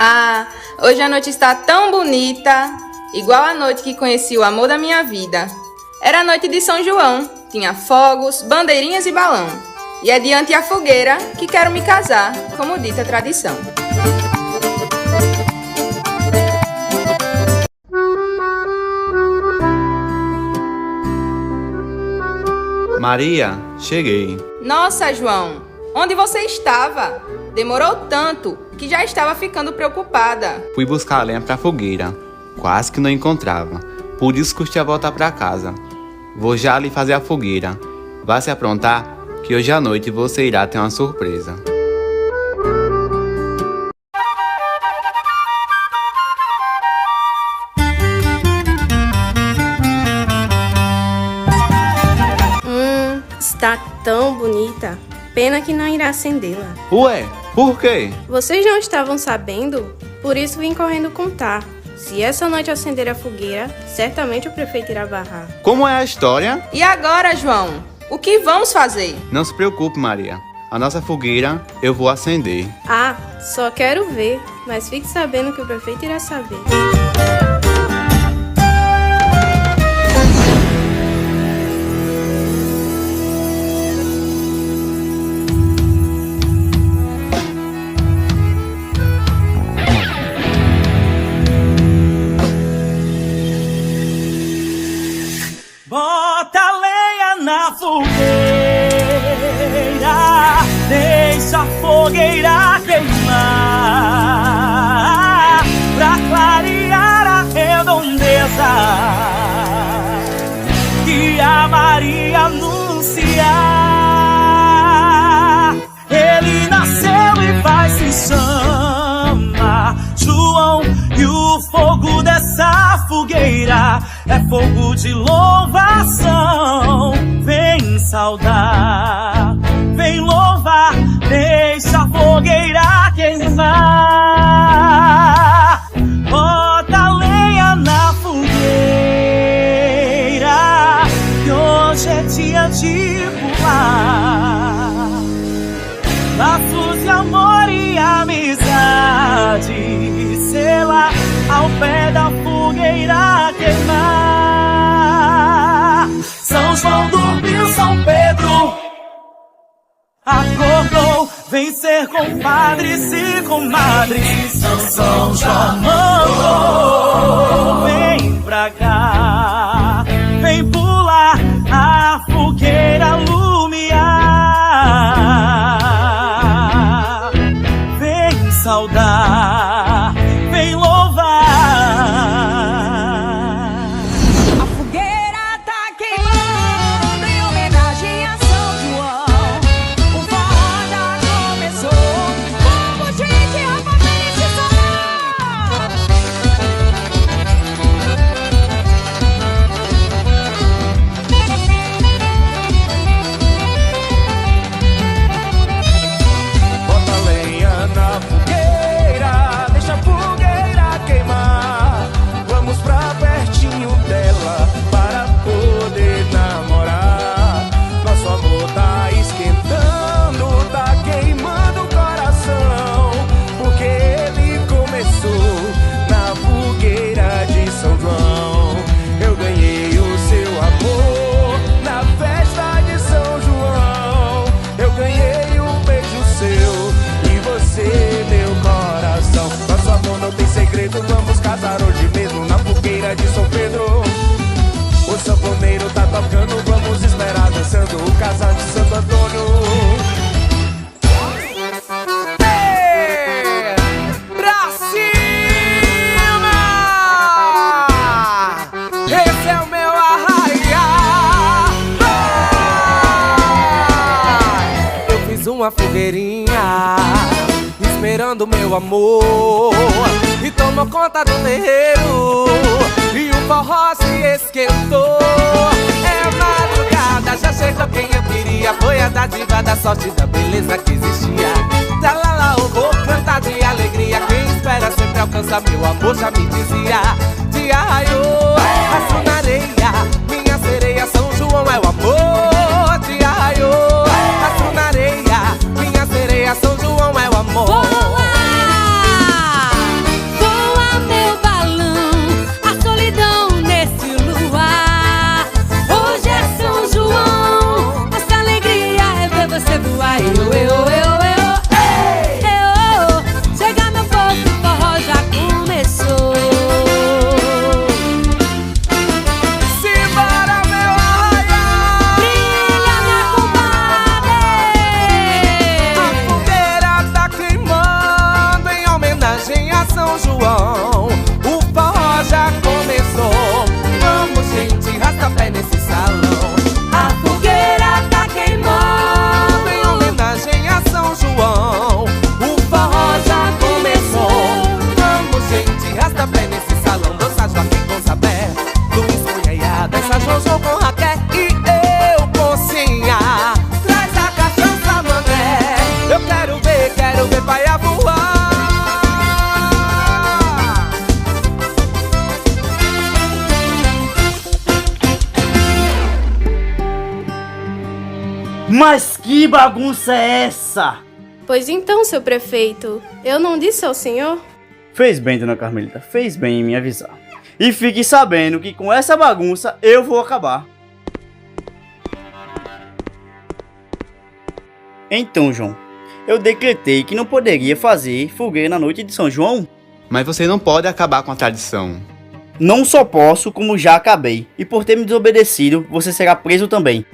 Ah, hoje a noite está tão bonita, igual a noite que conheci o amor da minha vida. Era a noite de São João, tinha fogos, bandeirinhas e balão. E é diante a fogueira que quero me casar, como dita a tradição. Maria, cheguei. Nossa, João, onde você estava? Demorou tanto que já estava ficando preocupada. Fui buscar a lenha pra fogueira. Quase que não encontrava. Por isso custei a voltar pra casa. Vou já ali fazer a fogueira. Vá se aprontar, que hoje à noite você irá ter uma surpresa. Está tão bonita. Pena que não irá acendê-la. Ué, por quê? Vocês não estavam sabendo? Por isso vim correndo contar. Se essa noite acender a fogueira, certamente o prefeito irá barrar. Como é a história? E agora, João? O que vamos fazer? Não se preocupe, Maria. A nossa fogueira eu vou acender. Ah, só quero ver, mas fique sabendo que o prefeito irá saber. Bota a lenha na fogueira, deixa a fogueira queimar, pra clarear a redondeza que a Maria anunciar. Ele nasceu e vai se chama João, e o fogo dessa fogueira é fogo de louvação. Vem saudar, vem louvar, deixa a fogueira queimar. Bota a lenha na fogueira, que hoje é dia de pular. Laços de amor e amizade, sela ao pé da fogueira queimar. São João dormiu, São Pedro acordou, vem ser compadres e comadres. São João mandou, vem pra cá, vem pular a fogueira lumiar. Vem saudar, vem louvar. A fogueira tá queimando em homenagem a São João. O forró já começou, vamos gente, rapaz, se Bota a lenha na fogueira, deixa a fogueira queimar. Vamos pra pertinho dela para poder namorar. Nosso amor tá esquentando, tá queimando o coração, porque ele começou na fogueira de São João. Eu ganhei o seu amor na festa de São João. Eu ganhei um beijo seu e você meu coração. Nosso amor não tem segredo, vamos casar hoje mesmo na fogueira de São Pedro. O sanfoneiro tá tocando, vamos esperar dançando o casal de Santo Antônio. Pra cima! Esse é o meu arraiar. Eu fiz uma fogueirinha esperando meu amor, e tomou conta do terreiro, e o forró se esquentou. É madrugada, já chegou quem eu queria, foi a dádiva da sorte, da beleza que existia. Tralala, eu vou cantar de alegria, quem espera sempre alcança, meu amor já me dizia. Dia raiou, passo na areia, minha sereia, São João é o amor. Dia raiou, passo na areia, minha sereia, São João é o amor. Vamos lá! São João, o forró já começou. Vamos, gente, rastapé nesse salão. A fogueira tá queimando Em homenagem a São João, o forró já começou. Vamos, gente, rastapé nesse salão. Dança Joaquim com Sabé, Luiz com Yaya, dança Jojo com Raquel e eu com Sinha. Traz a cachaça, mané, eu quero ver paia voar. Mas que bagunça é essa? Pois então, seu prefeito, eu não disse ao senhor? Fez bem, dona Carmelita, fez bem em me avisar. E fique sabendo que com essa bagunça eu vou acabar. Então, João, eu decretei que não poderia fazer fogueira na noite de São João. Mas você não pode acabar com a tradição. Não só posso, como já acabei. E por ter me desobedecido, você será preso também.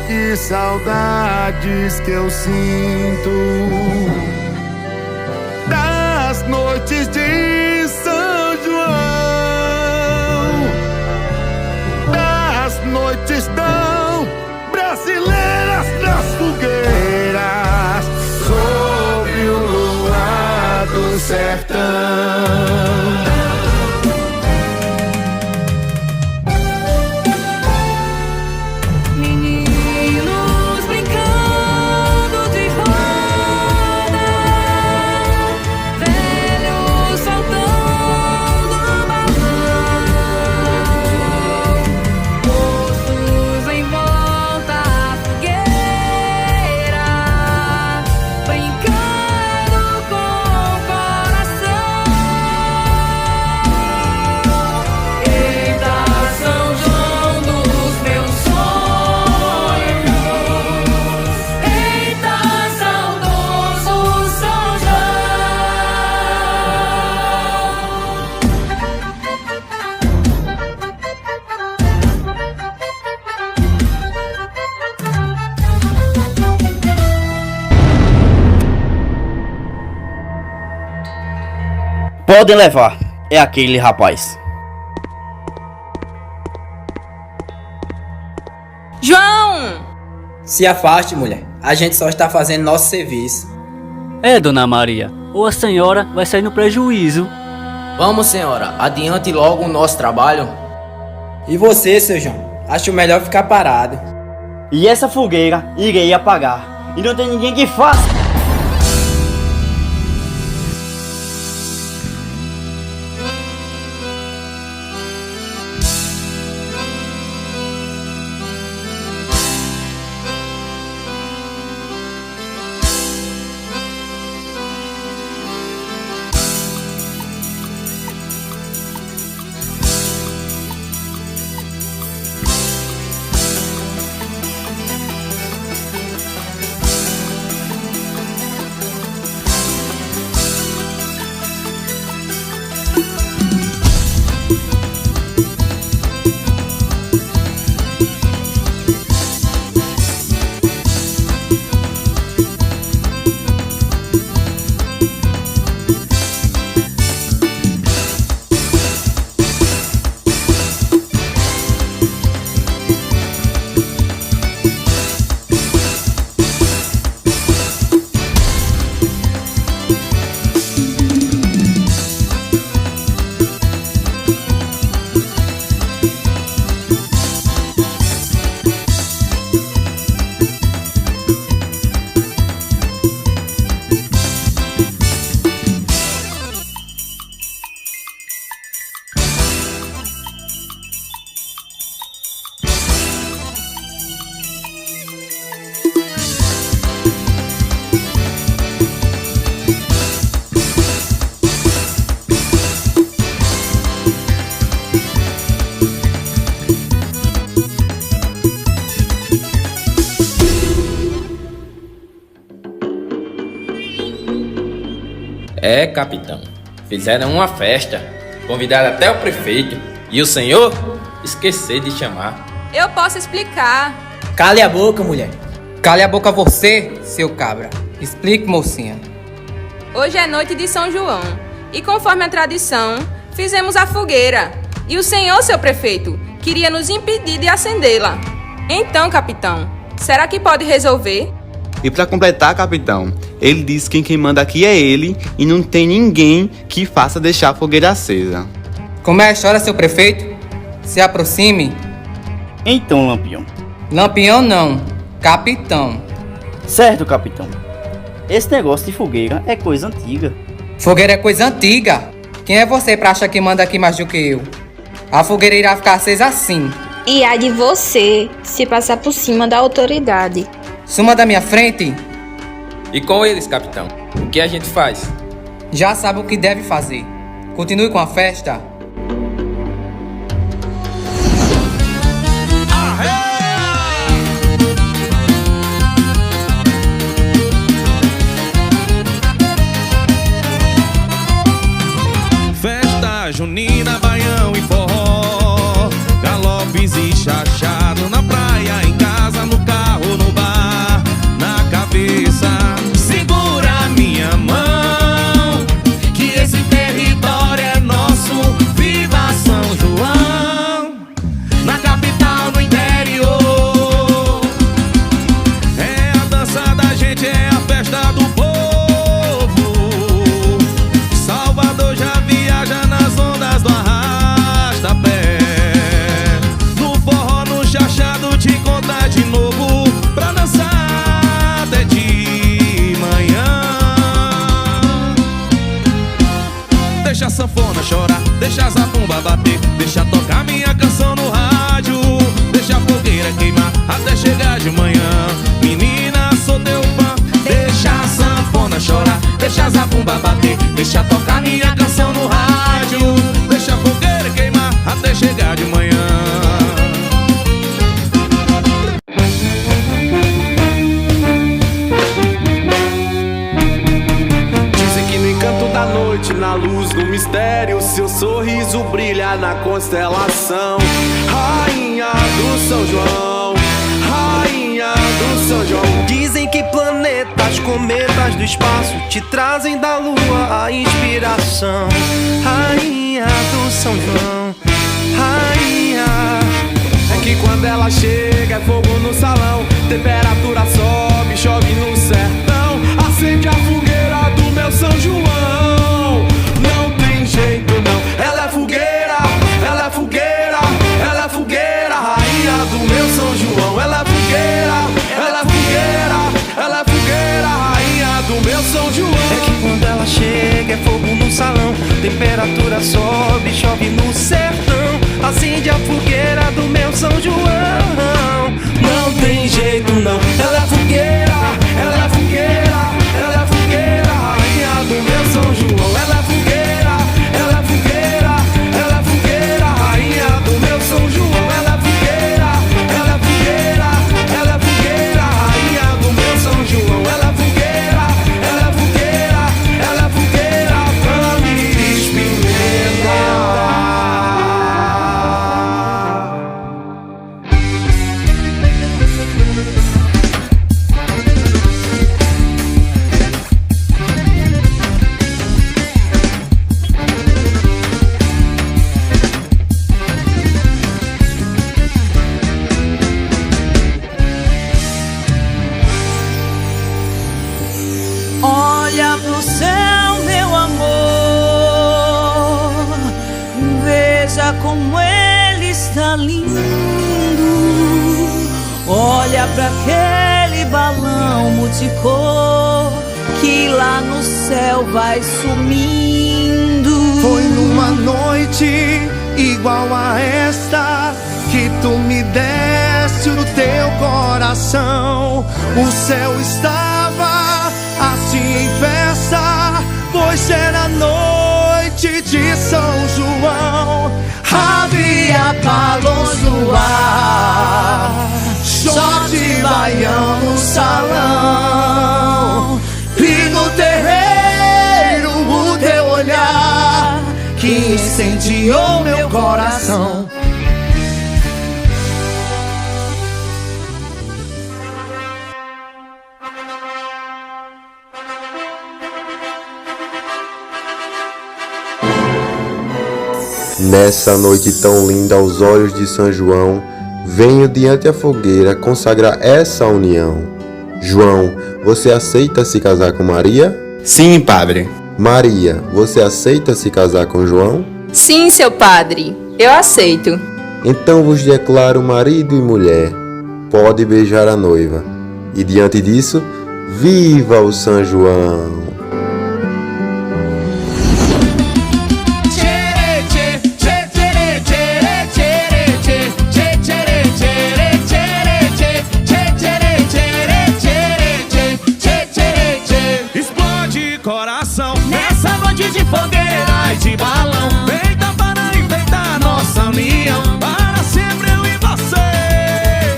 Que saudades que eu sinto das noites de São João, das noites tão brasileiras, das fogueiras sob o luar do sertão. Podem levar, é aquele rapaz. João! Se afaste, mulher. A gente só está fazendo nosso serviço. É, dona Maria, ou a senhora vai sair no prejuízo. Vamos, senhora, adiante logo o nosso trabalho. E você, seu João? Acho melhor ficar parado. E essa fogueira irei apagar. E não tem ninguém que faça. É, capitão. Fizeram uma festa. Convidaram até o prefeito. E o senhor? Esqueci de chamar. Eu posso explicar. Cale a boca, mulher. Cale a boca você, seu cabra. Explique, mocinha. Hoje é noite de São João. E conforme a tradição, fizemos a fogueira. E o senhor, seu prefeito, queria nos impedir de acendê-la. Então, capitão, será que pode resolver? E para completar, capitão, ele disse que quem manda aqui é ele e não tem ninguém que faça deixar a fogueira acesa. Como é a história, seu prefeito? Se aproxime. Então, Lampião. Lampião não, capitão. Certo, capitão. Esse negócio de fogueira é coisa antiga. Fogueira é coisa antiga. Quem é você pra achar que manda aqui mais do que eu? A fogueira irá ficar acesa assim. E há de você se passar por cima da autoridade. Suma da minha frente. E com eles, capitão? O que a gente faz? Já sabe o que deve fazer. Continue com a festa. Festa junina, baião e forró, galopes e chachado na praia, em casa, no carro, no bar, na cabeça. Segura a minha mão, que esse território é nosso. Viva São João, na capital, no interior. É a dança da gente, é a festa do povo. Salvador já viaja nas ondas do arrasta-pé. No forró, no chachado, te contar de novo, pra dançar até de manhã. Deixa a sanfona chorar, deixa a zabumba bater, deixa tocar minha canção no rádio, deixa a fogueira queimar até chegar de manhã. Menina, sou teu fã. Deixa a sanfona chorar, deixa a zabumba bater, deixa tocar minha canção no rádio, deixa a fogueira queimar até chegar de manhã. Dizem que no encanto da noite, na luz do mistério, seu sorriso brilha na constelação. Rainha do São João, Rainha do São João. Dizem que planetas, cometas do espaço te trazem da lua a inspiração. Rainha do São João, rainha. É que quando ela chega é fogo no salão, temperatura sobe, chove no sertão. Acende a fogueira do meu São João. Não tem jeito não, ela é fogueira, ela é fogueira, ela é fogueira. Rainha do meu São João, ela é fogueira, ela é fogueira, ela é fogueira. Rainha do meu São João. É que quando ela chega é fogo no salão, temperatura sobe, chove no sertão. Acende a fogueira do meu São João. Não tem jeito não, ela é fogueira, ela é fogueira, ela é fogueira. Rainha do meu São João, ela é fogueira, ela é fogueira, ela é fogueira. Rainha do meu São João, ela é fogueira, ela é fogueira, ela é fogueira. Rainha do meu São João, ela é fogueira, ela é fogueira, ela é fogueira. Vamos experimentar. Olha pro céu, meu amor, veja como ele está lindo. Olha pra aquele balão multicor que lá no céu vai sumindo. Foi numa noite igual a esta que tu me deste o teu coração. O céu estava assim em festa, pois era noite de São João. Havia balões no ar, shot de baião no salão, e no terreiro incendiou meu coração. Nessa noite tão linda aos olhos de São João, venho diante a fogueira consagrar essa união. João, você aceita se casar com Maria? Sim, padre. Maria, você aceita se casar com João? Sim, seu padre, eu aceito. Então vos declaro marido e mulher. Pode beijar a noiva. E diante disso, viva o São João! Nessa noite de fogueira e de balão, feita para enfeitar nossa união, para sempre eu e você.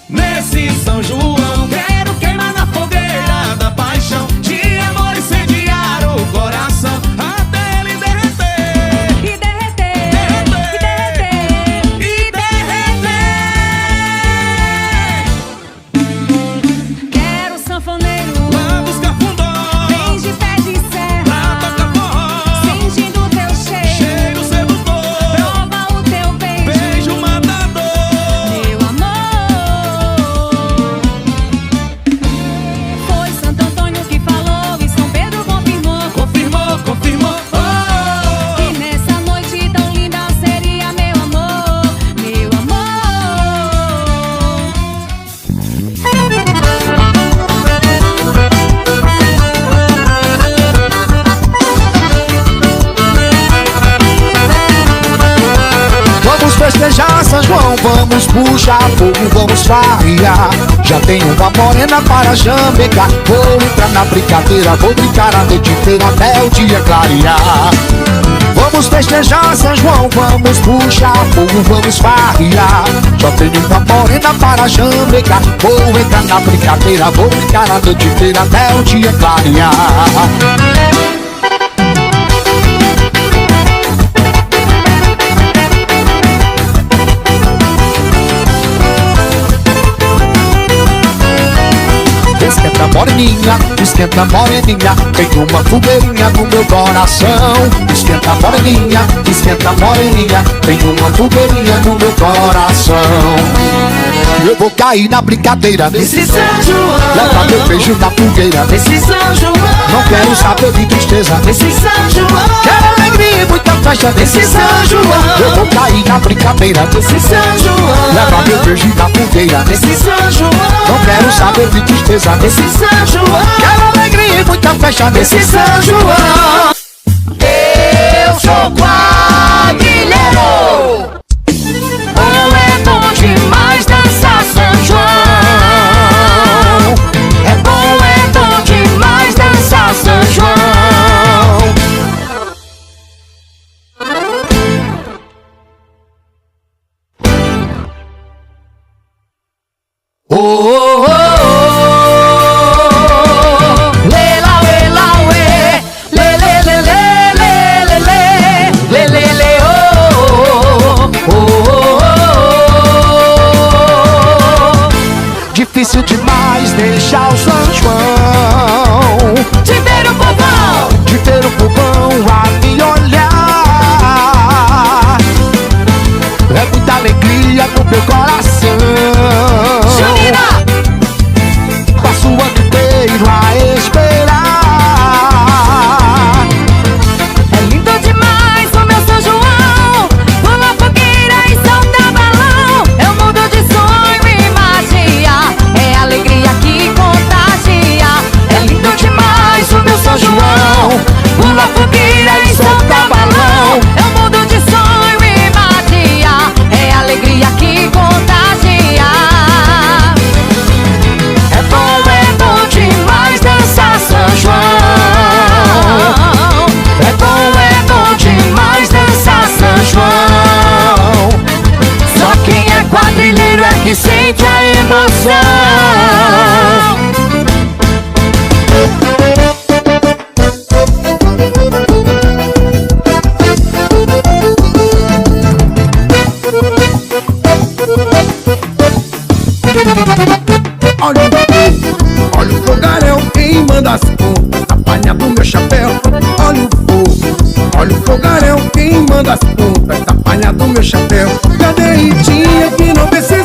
Nesse São João, quero queimar na fogueira da paixão, de amor incendiar o coração, até ele derreter. E derreter, derreter, e derreter. Quero sanfoneiro Lá buscar fundão, de pé de serra, toca forró, sentindo teu cheiro, cheiro sedutor, prova o teu beijo, beijo matador. meu amor. Foi Santo Antônio que falou e São Pedro confirmou, Confirmou, confirmou, oh. que nessa noite tão linda seria meu amor, meu amor. Vamos festejar São João, vamos puxar fogo, vamos farrear. Já tenho uma morena para jambecar. Vou entrar na brincadeira, vou brincar a noite inteira até o dia clarear. Vamos festejar São João, vamos puxar fogo, vamos farrear. Já tenho uma morena para jambecar. Vou entrar na brincadeira, vou brincar a noite inteira até o dia clarear. Esquenta moreninha, tem uma fogueirinha no meu coração. Esquenta moreninha, tem uma fogueirinha no meu coração. Eu vou cair na brincadeira Nesse São João, leva meu beijo na fogueira nesse São João, não quero saber de tristeza. nesse São João, Quero alegria e muita festa nesse São João, Eu vou cair na brincadeira nesse São João, leva meu beijo na fogueira nesse São João, não quero saber de tristeza. nesse São João, Quero alegria e muita festa nesse São João. Eu sou quadrilheiro. É bom demais dançar São João. É bom demais dançar São João. Oh, oh, oh, oh. Lela, lela, ué. Lê, lê, lê, lê, lê, lê, lê, lê, lê, lê, oh, oh, oh, oh, oh. Difícil demais deixar o São João, De ver o povão, de ter o povão a me olhar. É muita alegria no meu coração. Junina, Passo o ano inteiro a esperar. é lindo demais o meu São João. Pula fogueira e solta balão. É um mundo de sonho e magia. É alegria que contagia. É lindo demais o meu São João. Pula fogueira e solta balão. É um mundo de sonho e magia. É alegria que contagia. É bom demais dançar São João. É bom demais dançar São João. Só quem é quadrilheiro é que sente a emoção. Olha o fogaréu, quem manda as contas, a palha do meu chapéu. Olha o fogo, olha o fogaréu, quem manda as contas, a palha do meu chapéu. Cadê a Ritinha que não vê esse céu?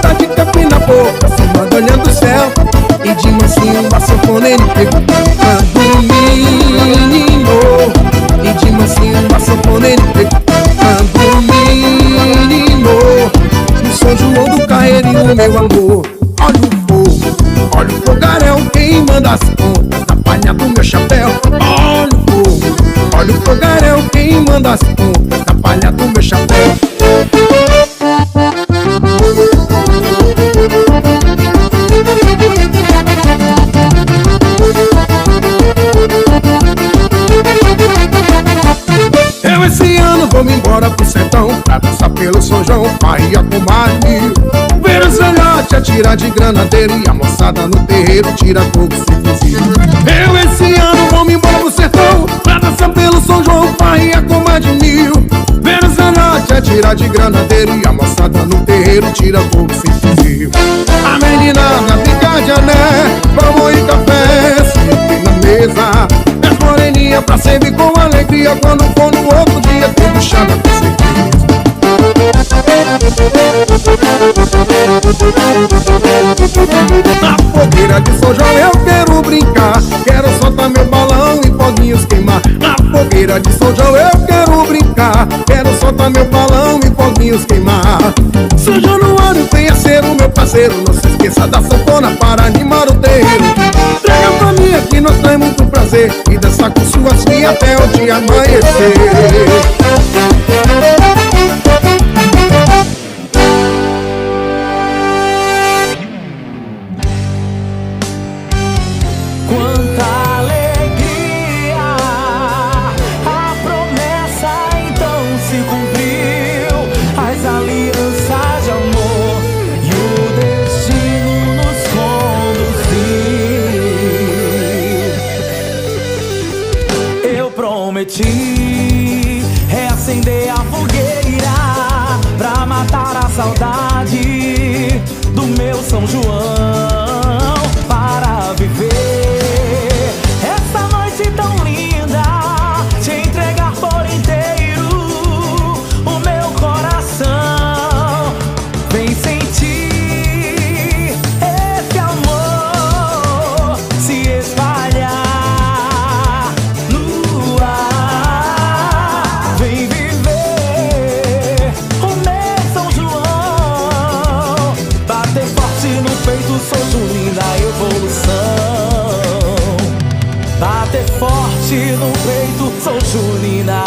Tá de capim na boca, se manda olhando o céu. E de mansinho a sanfona ele pegou quando menino. E de mansinho a sanfona ele pegou quando menino. No São João do Carreirinho, meu amor. Olha o fogo, olha o fogaréu, quem manda as contas, a palha do meu chapéu. Olha o fogo, olha o fogaréu, quem manda as contas, a palha do meu chapéu. Eu esse ano vou me embora pro sertão, pra dançar pelo São João, Bahia com mais mil. Ver os velhotes atirar de granadeiro e a moçada no terreiro tira fogo sem fuzil. Eu esse ano vou me embora pro sertão, pra dançar pelo São João, Bahia com mais de 1000. Ver os velhotes atirar de granadeiro e a moçada no terreiro tira fogo sem fuzil. A meninada fica de ané, vamos e café, sempre na mesa. É moreninha pra servir com alegria, quando for no outro dia tem buchada pra servir. Na fogueira de São João eu quero brincar, quero soltar meu balão e foguinhos queimar. Na fogueira de São João eu quero brincar, quero soltar meu balão e foguinhos queimar. São Januário venha ser o meu parceiro, não se esqueça da sanfona para animar o terreiro. Traga pra mim aqui, nós temos muito prazer, e dançar com suas filhas até o dia amanhecer. Quanta alegria, a promessa então se cumpriu. As alianças de amor e o destino nos conduziu. Eu prometi reacender a fogueira pra matar a saudade do meu São João, para viver essa noite tão linda, te entregar por inteiro o meu coração. Vem sentir esse amor se espalhar no ar. Vem viver o meu São João, bater forte no peito, São Junina, evolução. Bater forte no peito, São Junina,